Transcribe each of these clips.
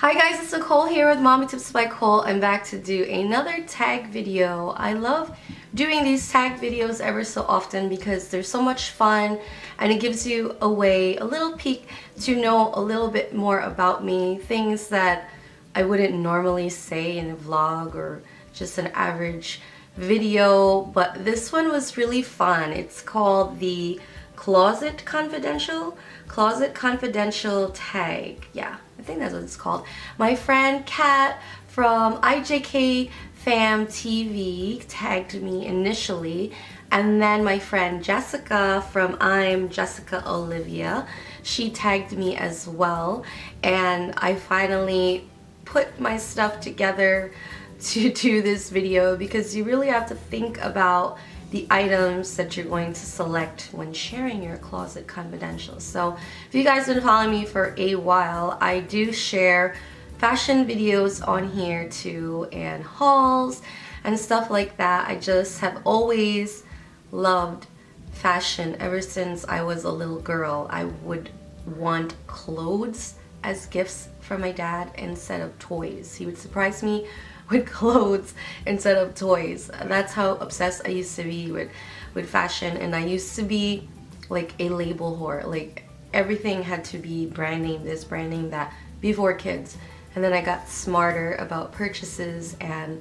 Hi guys, it's Nicole here with Mommy Tips by Cole. I'm back to do another tag video. I love doing these tag videos ever so often because they're so much fun and it gives you a little peek to know a little bit more about me, things that I wouldn't normally say in a vlog or just an average video, but this one was really fun. It's called the Closet Confidential tag. Yeah, I think that's what it's called. My friend Kat from IJK Fam TV tagged me initially, and then my friend Jessica from I'm Jessica Olivia, she tagged me as well, and I finally put my stuff together to do this video because you really have to think about the items that you're going to select when sharing your closet confidential. So if you guys have been following me for a while, I do share fashion videos on here too, and hauls and stuff like that. I just have always loved fashion ever since I was a little girl. I would want clothes as gifts from my dad instead of toys. He would surprise me with clothes instead of toys. That's how obsessed I used to be with fashion, and I used to be like a label whore. Like everything had to be brand name this, brand name that before kids. And then I got smarter about purchases and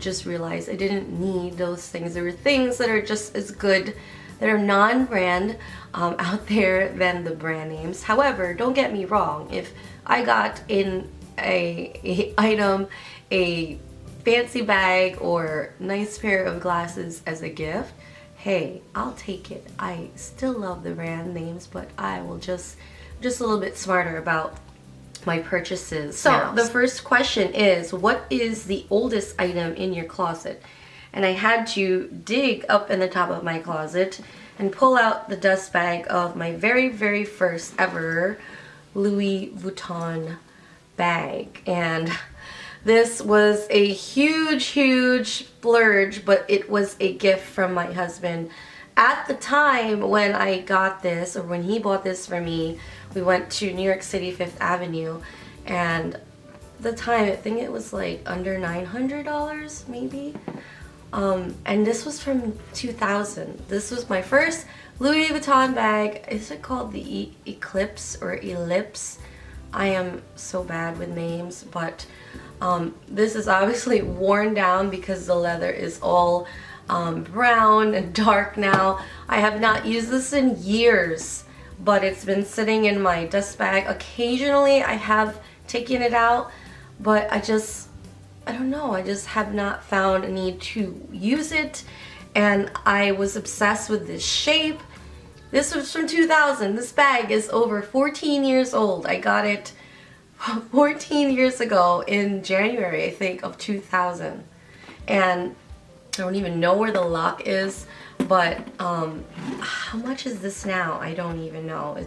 just realized I didn't need those things. There were things that are just as good, that are non-brand out there than the brand names. However, don't get me wrong, if I got in a item, a fancy bag or nice pair of glasses as a gift, hey, I'll take it. I still love the brand names, but I will just a little bit smarter about my purchases. So the first question is, what is the oldest item in your closet? And I had to dig up in the top of my closet and pull out the dust bag of my very first ever Louis Vuitton bag. And this was a huge splurge, but it was a gift from my husband. At the time when I got this, or when he bought this for me, we went to New York City, 5th Avenue, and at the time I think it was like under $900 maybe. And this was from 2000. This was my first Louis Vuitton bag. Is it called the Eclipse or Ellipse? I am so bad with names, but this is obviously worn down because the leather is all brown and dark now. I have not used this in years, but it's been sitting in my dust bag. Occasionally I have taken it out, but I don't know, I just have not found a need to use it. And I was obsessed with this shape. This was from 2000. This bag is over 14 years old. I got it 14 years ago in January, I think, of 2000. And I don't even know where the lock is, but how much is this now? I don't even know.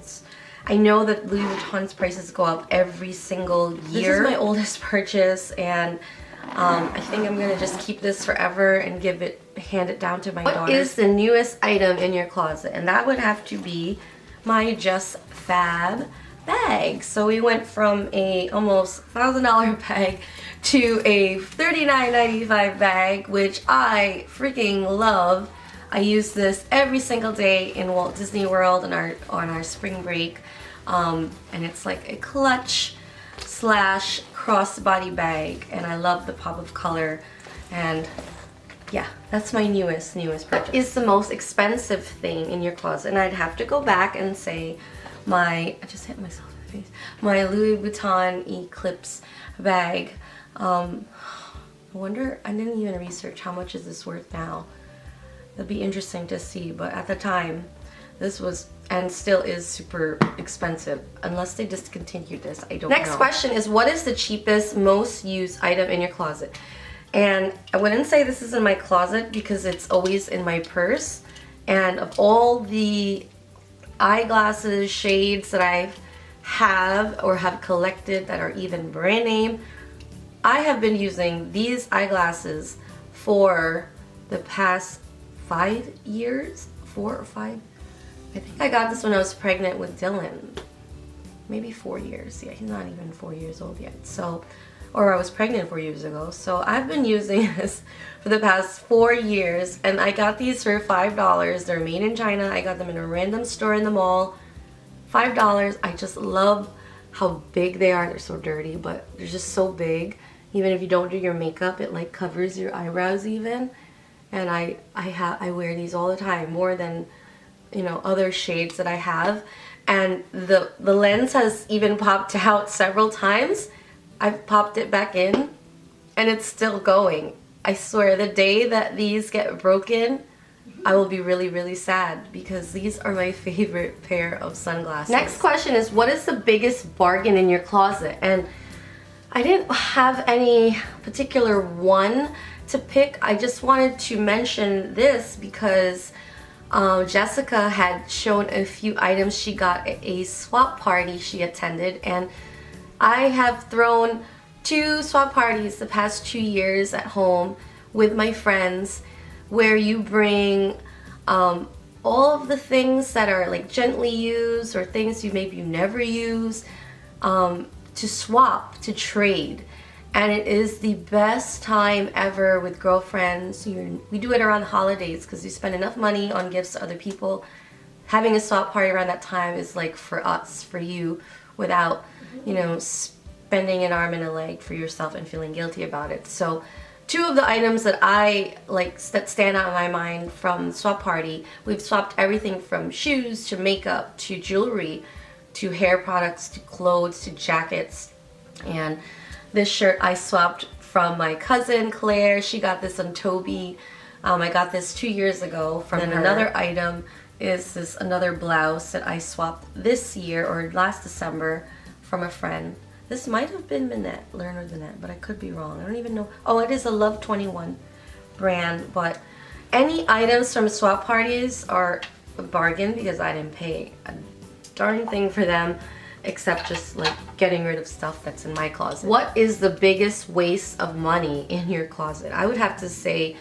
I know that Louis Vuitton's prices go up every single year. This is my oldest purchase, and I think I'm gonna just keep this forever and hand it down to my daughter. What is the newest item in your closet? And that would have to be my Just Fab bag. So we went from a almost $1,000 bag to a $39.95 bag, which I freaking love. I use this every single day in Walt Disney World on our spring break, and it's like a clutch slash crossbody bag, and I love the pop of color. And yeah, that's my newest purchase. What is the most expensive thing in your closet? And I'd have to go back and say I just hit myself in the face, my Louis Vuitton Eclipse bag. I wonder, I didn't even research how much is this worth now. That'd be interesting to see, but at the time this was, and still is, super expensive. Unless they discontinued this, I don't know. Next question is, what is the cheapest, most used item in your closet? And I wouldn't say this is in my closet because it's always in my purse. And of all the eyeglasses, shades that I have or have collected that are even brand name, I have been using these eyeglasses for the past 5 years, 4 or 5. I think I got this when I was pregnant with Dylan. maybe 4 years. Yeah, he's not even 4 years old yet. So, or I was pregnant 4 years ago. So I've been using this for the past 4 years, and I got these for $5. They're made in China. I got them in a random store in the mall. $5. I just love how big they are. They're so dirty, but they're just so big. Even if you don't do your makeup, it like covers your eyebrows even. And I wear these all the time, more than, you know, other shades that I have. And the lens has even popped out several times. I've popped it back in and it's still going. I swear, the day that these get broken, I will be really, really sad, because these are my favorite pair of sunglasses. Next question is, what is the biggest bargain in your closet? And I didn't have any particular one to pick. I just wanted to mention this because Jessica had shown a few items she got at a swap party she attended, and I have thrown 2 swap parties the past 2 years at home with my friends, where you bring all of the things that are like gently used or things you maybe you never use to swap, to trade. And it is the best time ever with girlfriends. We do it around the holidays because you spend enough money on gifts to other people. Having a swap party around that time is like for us, for you, without, you know, spending an arm and a leg for yourself and feeling guilty about it. So 2 of the items that I like that stand out in my mind from the swap party, we've swapped everything from shoes to makeup to jewelry to hair products to clothes to jackets. And this shirt I swapped from my cousin Claire. She got this on Toby. I got this 2 years ago from her. Another item is this another blouse that I swapped this year or last December from a friend. This might have been Minette, Learnwithminette, but I could be wrong. I don't even know. Oh, it is a Love 21 brand, but any items from swap parties are a bargain because I didn't pay a darn thing for them, except just like getting rid of stuff that's in my closet. What is the biggest waste of money in your closet? I would have to say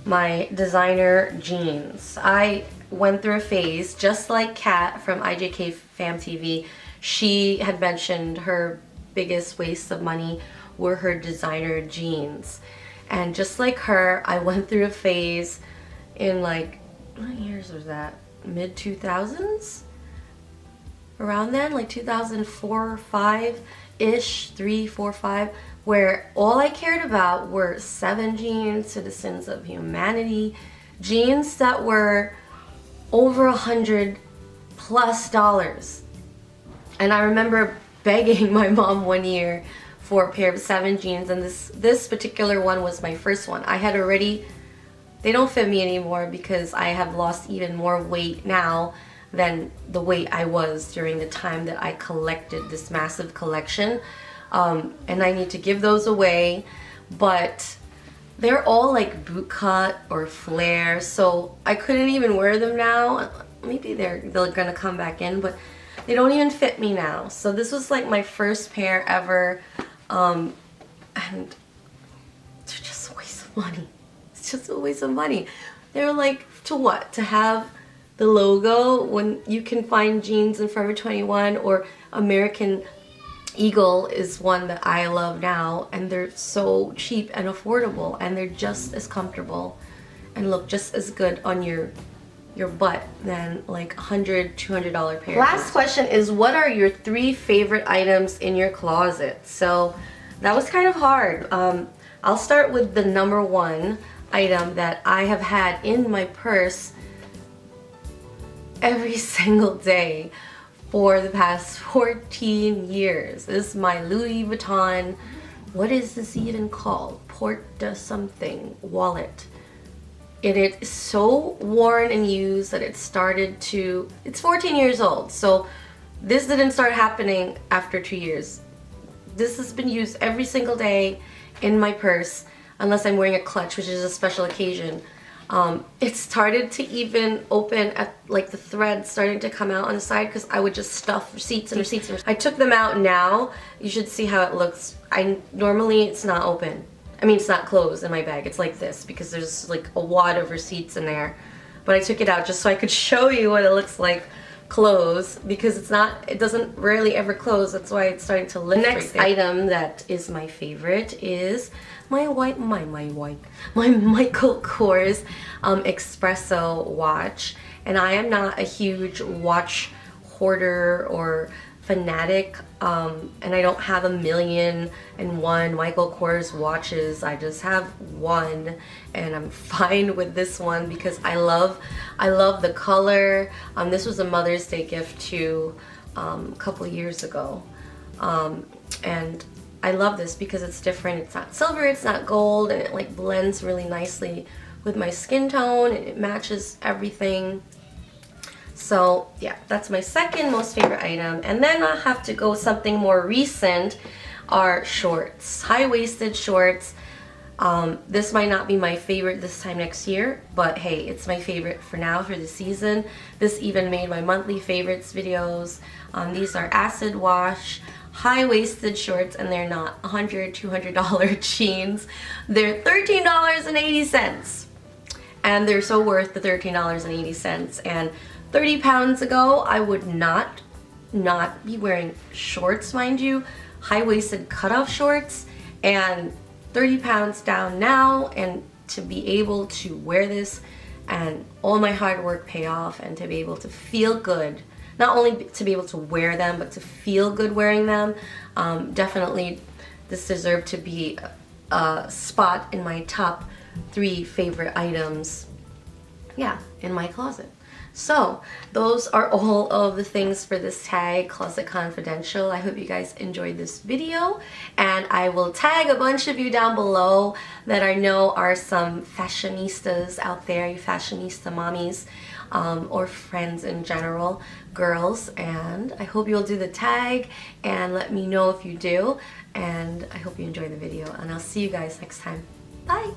my designer jeans. I went through a phase, just like Kat from IJK Fam TV. She had mentioned her biggest waste of money were her designer jeans. And just like her, I went through a phase in like, what years was that? Mid-2000s? Around then, like 2004, 5-ish, 3, 4, 5, where all I cared about were 7 jeans, Citizens of Humanity, jeans that were over $100+ And I remember begging my mom one year for a pair of 7 jeans, and this particular one was my first one. I had already, they don't fit me anymore because I have lost even more weight now than the weight I was during the time that I collected this massive collection. And I need to give those away, but they're all like boot cut or flare, so I couldn't even wear them now. Maybe they're gonna come back in, but they don't even fit me now. So this was like my first pair ever, and they're just a waste of money. It's just a waste of money. They're like, to what? To have the logo when you can find jeans in Forever 21 or American Eagle is one that I love now, and they're so cheap and affordable, and they're just as comfortable and look just as good on your butt than like $100, $200 pair. Last question is, what are your 3 favorite items in your closet? So that was kind of hard. I'll start with the number 1 item that I have had in my purse every single day for the past 14 years. This is my Louis Vuitton, what is this even called? Porte something wallet. It is so worn and used that it started to, it's 14 years old, so this didn't start happening after 2 years. This has been used every single day in my purse, unless I'm wearing a clutch, which is a special occasion. It started to even open at like the thread starting to come out on the side because I would just stuff receipts and receipts. I took them out now. You should see how it looks. Normally it's not open. I mean, it's not closed in my bag. It's like this because there's like a wad of receipts in there. But I took it out just so I could show you what it looks like close because it doesn't rarely ever close. That's why it's starting to lift. The next item that is my favorite is my Michael Kors espresso watch. And I am not a huge watch hoarder or fanatic, and I don't have 1,000,001 Michael Kors watches. I just have one, and I'm fine with this one because I love the color. This was a Mother's Day gift too, a couple years ago, and I love this because it's different. It's not silver, it's not gold, and it like blends really nicely with my skin tone, and it matches everything. So yeah, that's my second most favorite item. And then I have to go something more recent, are shorts, high-waisted shorts. This might not be my favorite this time next year, but hey, it's my favorite for now, for the season. This even made my monthly favorites videos. These are acid wash, high-waisted shorts, and they're not $100, $200 jeans. They're $13.80. And they're so worth the $13.80. And 30 pounds ago, I would not be wearing shorts, mind you, high-waisted cutoff shorts, and 30 pounds down now, and to be able to wear this and all my hard work pay off, and to be able to feel good, not only to be able to wear them, but to feel good wearing them. Definitely this deserved to be a spot in my top 3 favorite items, yeah, in my closet. So those are all of the things for this tag, Closet Confidential. I hope you guys enjoyed this video, and I will tag a bunch of you down below that I know are some fashionistas out there, you fashionista mommies, or friends in general, girls, and I hope you'll do the tag and let me know if you do, and I hope you enjoy the video, and I'll see you guys next time. Bye!